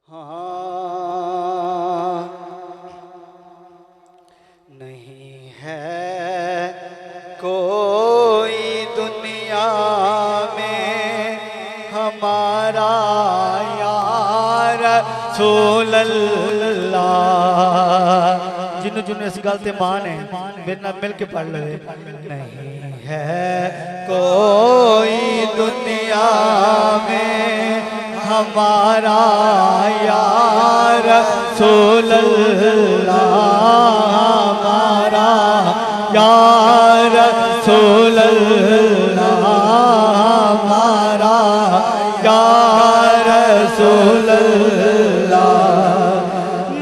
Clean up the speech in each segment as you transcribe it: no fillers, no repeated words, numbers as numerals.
हाँ नहीं है कोई दुनिया में हमारा यार रसूल अल्लाह। जिन्हों जिन्हों इस गल से मान है मेरे नाल मिल के पढ़ ले। नहीं है कोई दुनिया में हमारा यार रसूल अल्लाह, हमारा यार रसूल अल्लाह, हमारा यार रसूल अल्लाह।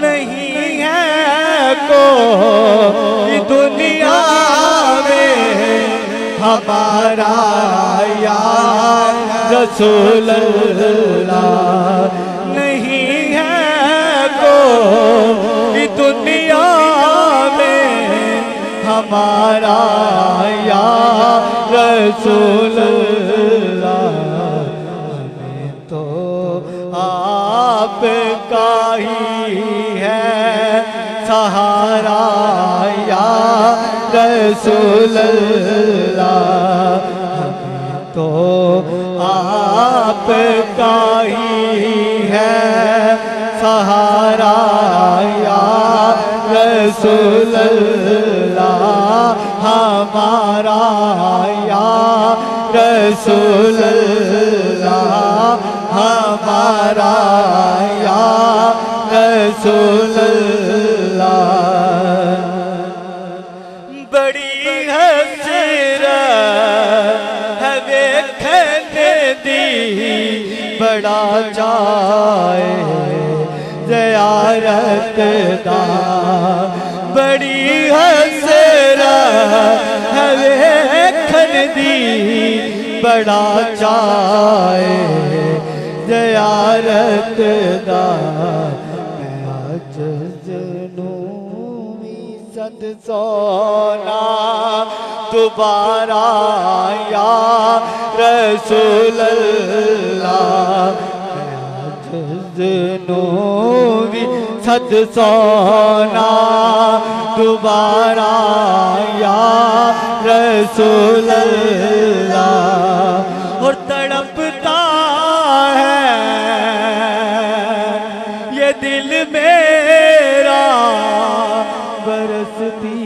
नहीं है कोई दुनिया में हमारा यार रसूल अल्लाह। नहीं है कोई दुनिया में हमारा यार रसूल अल्लाह। हमें तो आपका ही है सहारा यार रसूल अल्लाह। हमें तो आपका ही है सहारा यार रसूल अल्लाह, हमारा यार रसूल अल्लाह, हमारा यार रसूल अल्लाह। बड़ी हसरत है वेखने दी, बड़ा जाए ज़ियारत दा। बड़ी हसरत है वेखने दी, बड़ा जाए ज़ियारत दा। मैं आज जनूं सद सोना दोबारा यार रसूल अल्लाह। मैं आज जनूं सद सोना दोबारा यार रसूल अल्लाह। और तड़पता है ये दिल मेरा, बरसती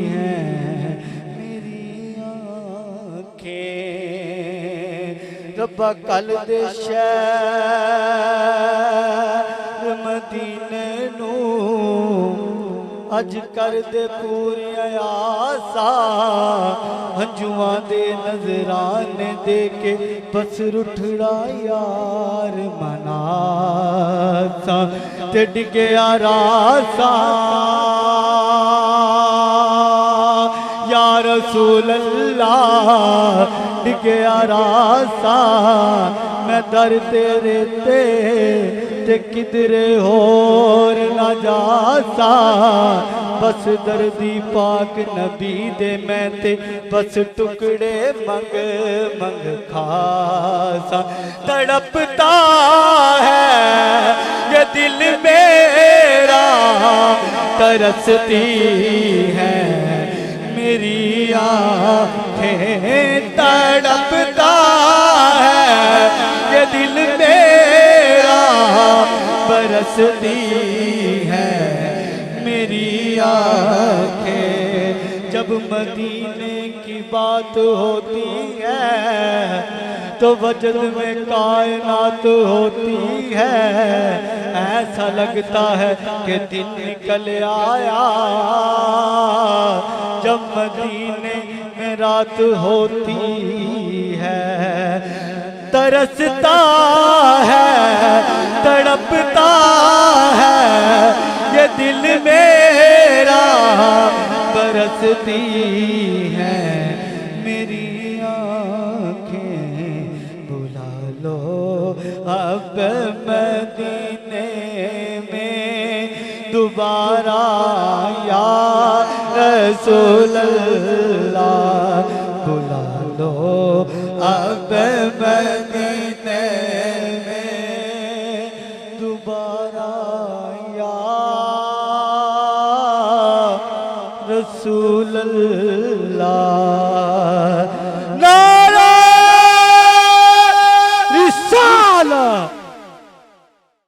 हैं मेरी आँखें। रब्बा कल दे शहर मदीने नू अज कर दे पूरी आसा। हंजुआं दे नजराने दे के बस रुठड़ा यार मनासा ते डिगया रासा या रसूल अल्लाह। डिगया रासा मैं दर तेरे ते किधरे होर ना जासा। बस दर्दी पाक नबी दे मैं ते बस टुकड़े मंग मंग खासा। तड़पता है ये दिल मेरा, तरसती है मेरी आँखें। तड़पता है ये दिल मेरा, बरसती है मेरी आँखें। जब मदीने की बात होती है तो वजद में कायनात होती है। ऐसा लगता है कि दिन निकल आया जब मदीने में रात होती है। तरसता है तड़पता है ये दिल मेरा, बरसती है मेरी आँखें। बुला लो अब मदीने में दोबारा या रसूल अल्लाह। बुला लो अब मदीने में दोबारा या रसूल अल्लाह।